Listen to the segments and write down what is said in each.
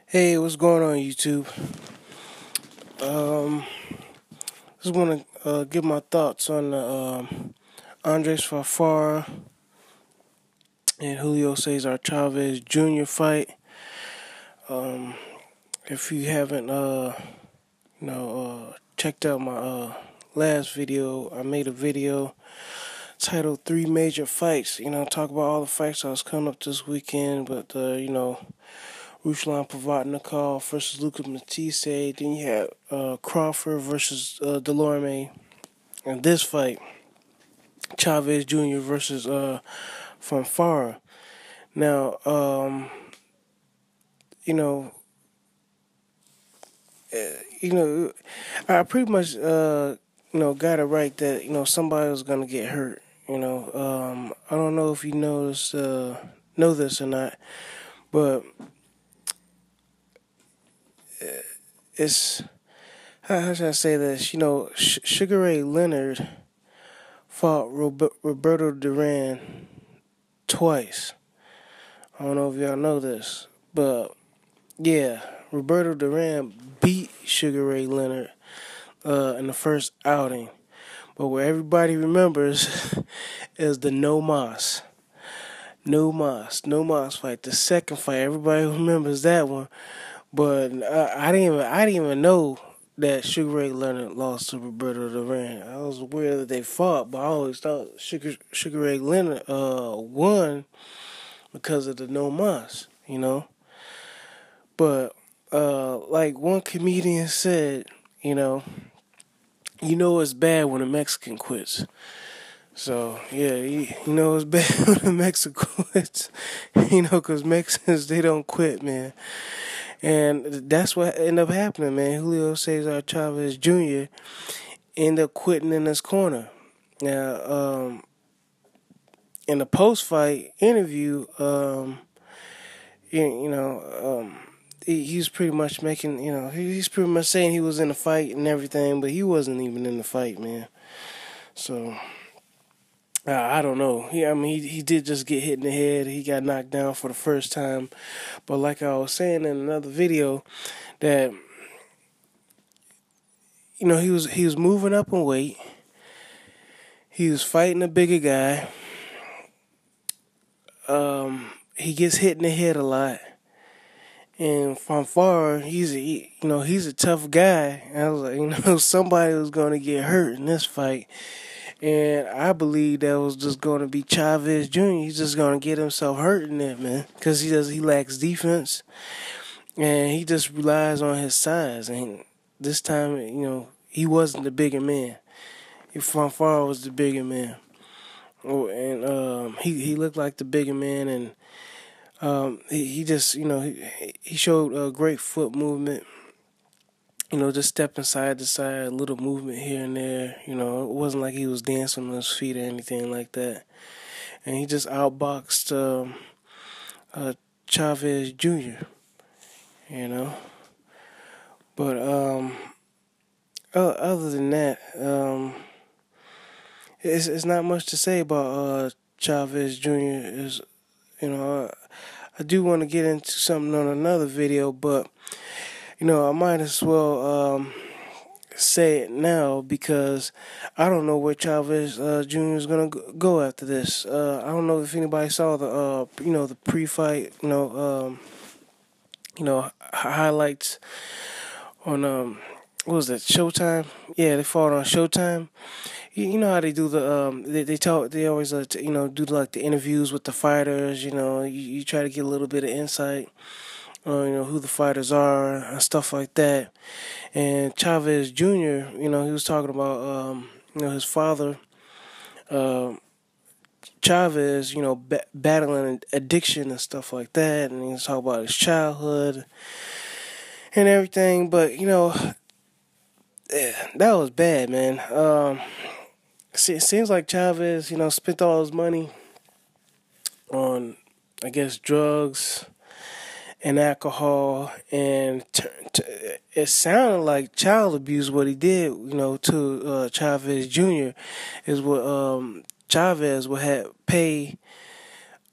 Hey, what's going on, YouTube? Um, just want to give my thoughts on the Andrzej Fonfara and Julio Cesar Chavez Jr. fight. Um, if you haven't, checked out my last video, I made a video titled Three Major Fights. Talk about all the fights that was coming up this weekend, but Ruslan Provodnikov versus Lucas Matisse. Then you had Crawford versus Delorme. And this fight, Chavez Jr. versus Fonfara. Now, you know, I pretty much got it right that somebody was gonna get hurt. I don't know if you know this or not, but it's how should I say this? Sugar Ray Leonard fought Roberto Duran twice. I don't know if y'all know this, but yeah, Roberto Duran beat Sugar Ray Leonard in the first outing. But what everybody remembers is the No Mas fight. The second fight, everybody remembers that one. But I didn't even know that Sugar Ray Leonard lost to Roberto Duran. I was aware that they fought, but I always thought Sugar Ray Leonard won because of the No Mas, But like one comedian said, it's bad when a Mexican quits. So yeah, it's bad when a Mexican quits. Because Mexicans, they don't quit, man. And that's what ended up happening, man. Julio Cesar Chavez Jr. ended up quitting in his corner. Now, in the post-fight interview, he's pretty much making, he's pretty much saying he was in the fight and everything, but he wasn't even in the fight, man. So I don't know. He did just get hit in the head. He got knocked down for the first time. But like I was saying in another video, that he was moving up in weight. He was fighting a bigger guy. He gets hit in the head a lot. And Fonfara, he's a tough guy. And I was like, somebody was going to get hurt in this fight. And I believe that was just going to be Chavez Jr. He's just going to get himself hurt in it, man. Because he lacks defense. And he just relies on his size. And this time, he wasn't the bigger man. Fonfara was the bigger man. Oh, and he looked like the bigger man. And he just, he showed great foot movement. Just stepping side to side, a little movement here and there. It wasn't like he was dancing on his feet or anything like that. And he just outboxed Chavez Jr., But other than that, it's not much to say about Chavez Jr. I do want to get into something on another video, but I might as well say it now because I don't know where Chavez Jr. is gonna go after this. I don't know if anybody saw the pre-fight highlights on what was that, Showtime? Yeah, they fought on Showtime. You know how they do they always do like the interviews with the fighters. You try to get a little bit of insight. Who the fighters are and stuff like that. And Chavez Jr., he was talking about, his father, Chavez, battling addiction and stuff like that. And he was talking about his childhood and everything. But, that was bad, man. It seems like Chavez, spent all his money on, I guess, drugs and alcohol, and it sounded like child abuse. What he did, to Chavez Jr. is what Chavez would have pay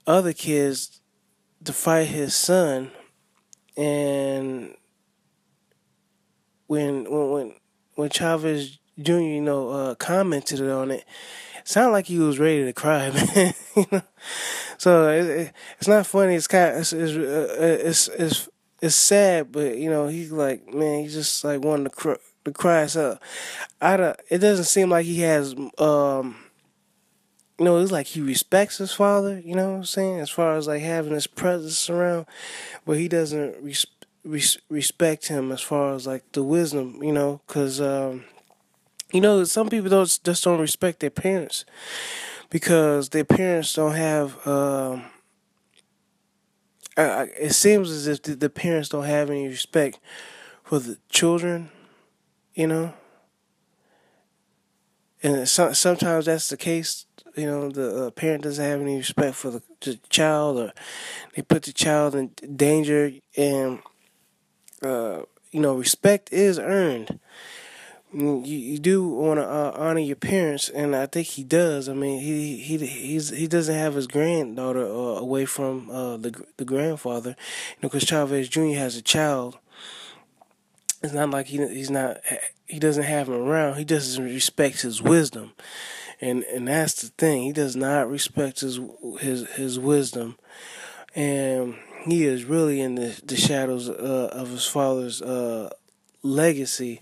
other kids to fight his son, and when Chavez Jr. Commented on it, sounded like he was ready to cry, man. So it's not funny. It's kind of, it's sad, but he's like, man, he's just like wanting to cry. So it doesn't seem like he has it's like he respects his father. You know what I'm saying? As far as like having his presence around, but he doesn't respect him as far as like the wisdom. Because some people just don't respect their parents because their parents don't have. It seems as if the parents don't have any respect for the children, and sometimes that's the case. The parent doesn't have any respect for the child, or they put the child in danger, and respect is earned. You do want to honor your parents, and I think he does. I mean, he doesn't have his granddaughter away from the grandfather, because Chavez Jr. has a child. It's not like he doesn't have him around. He doesn't respect his wisdom, and that's the thing. He does not respect his wisdom, and he is really in the shadows of his father's legacy.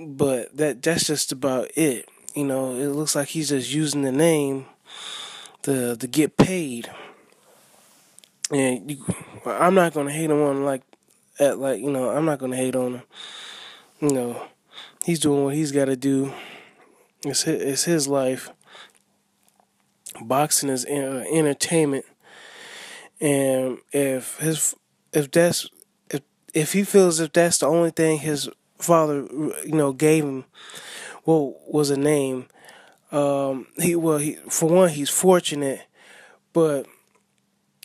But that's just about it. It looks like he's just using the name to get paid. And I'm not gonna hate him on I'm not gonna hate on him. He's doing what he's got to do. It's his life. Boxing is entertainment, and if he feels if that's the only thing his father, gave him, was a name. He for one, he's fortunate, but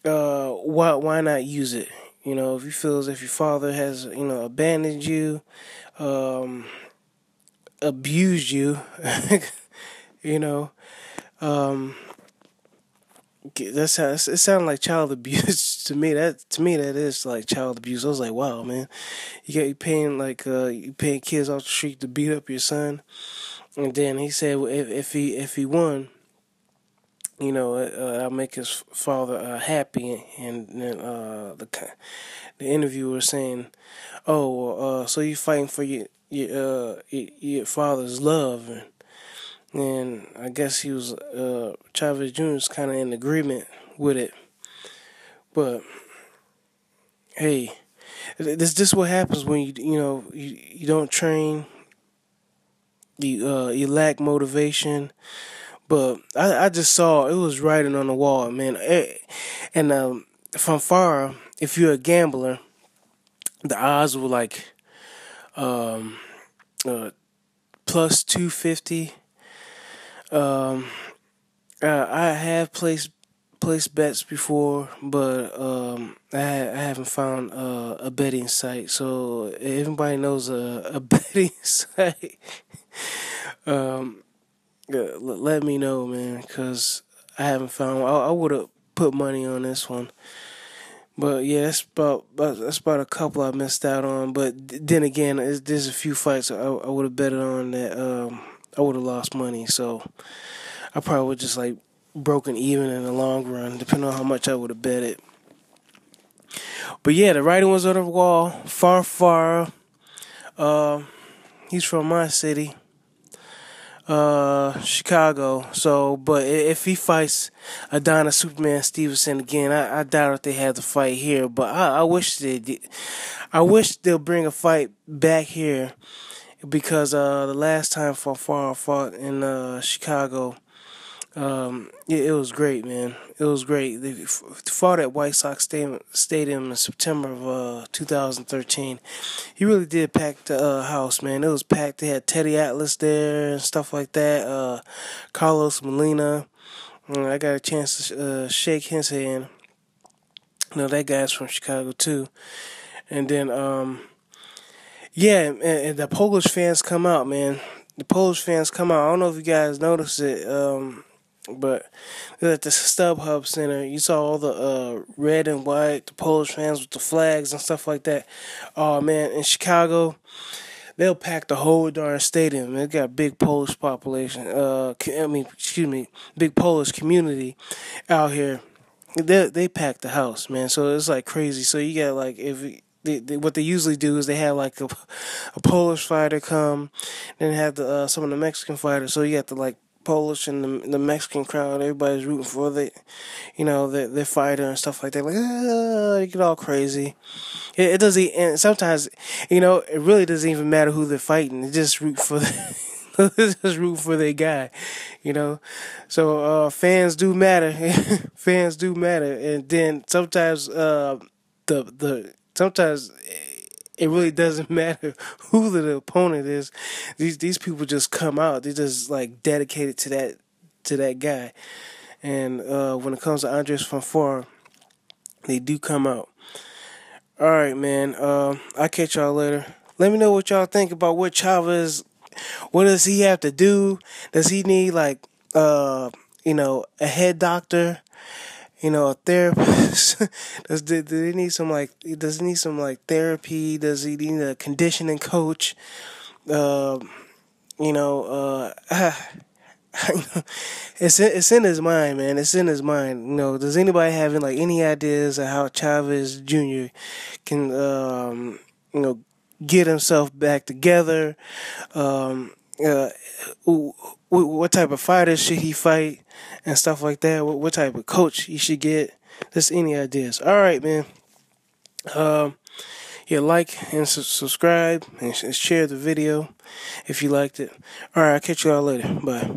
why not use it? If he feels if your father has abandoned you, abused you, that's how it sounded like child abuse to me. That is like child abuse. I was like, wow, man, you paying kids off the street to beat up your son, and then he said, well, if he won, I'll make his father happy, and then the interviewer was saying, oh, so you fighting for your father's love, and I guess he was Chavez Jr. was kind of in agreement with it. But hey, this what happens when you don't train. You lack motivation. But I just saw it was writing on the wall, man. And Fonfara, if you're a gambler, the odds were like plus 250. I have placed bets before, but I haven't found a betting site. So if anybody knows a betting site, let me know, man, because I haven't found one. I would have put money on this one. But yeah, that's about a couple I missed out on. But then again, there's a few fights I would have betted on that I would have lost money. So I probably would just like broken even in the long run, depending on how much I would have betted. But yeah, the writing was on the wall. Fonfara, he's from my city, Chicago. So, but if he fights Adonis Superman Stevenson again, I doubt if they have the fight here. But I wish they did. I wish they'll bring a fight back here, because the last time Fonfara fought in Chicago, it was great, man. It was great. They fought at White Sox Stadium in September of 2013. He really did pack the house, man. It was packed. They had Teddy Atlas there and stuff like that. Carlos Molina. I got a chance to shake his hand. That guy's from Chicago too. And then, and the Polish fans come out, man. The Polish fans come out. I don't know if you guys noticed it. But at the StubHub Center, you saw all the red and white, the Polish fans with the flags and stuff like that. Oh man, in Chicago, they'll pack the whole darn stadium. They got a big Polish population. Big Polish community out here. They pack the house, man. So it's like crazy. So you got like if what they usually do is they have like a Polish fighter come, then have some of the Mexican fighters. So you got the like Polish and the Mexican crowd. Everybody's rooting for their fighter and stuff like that. Like you get all crazy. It doesn't. And sometimes it really doesn't even matter who they're fighting. They just root for just root for their guy. So fans do matter. Fans do matter. And then sometimes sometimes it really doesn't matter who the opponent is. These people just come out. They're just like dedicated to that guy. And when it comes to Andrzej Fonfara, they do come out. All right, man. I'll catch y'all later. Let me know what y'all think about what Chavez. What does he have to do? Does he need like a head doctor? A therapist. Does he need some like? Does he need some like therapy? Does he need a conditioning coach? It's in his mind, man. It's in his mind. Does anybody have like any ideas of how Chavez Jr. can get himself back together? What type of fighters should he fight and stuff like that? What type of coach he should get? Just any ideas? All right, man. Like and subscribe and share the video if you liked it. All right, I'll catch you all later. Bye.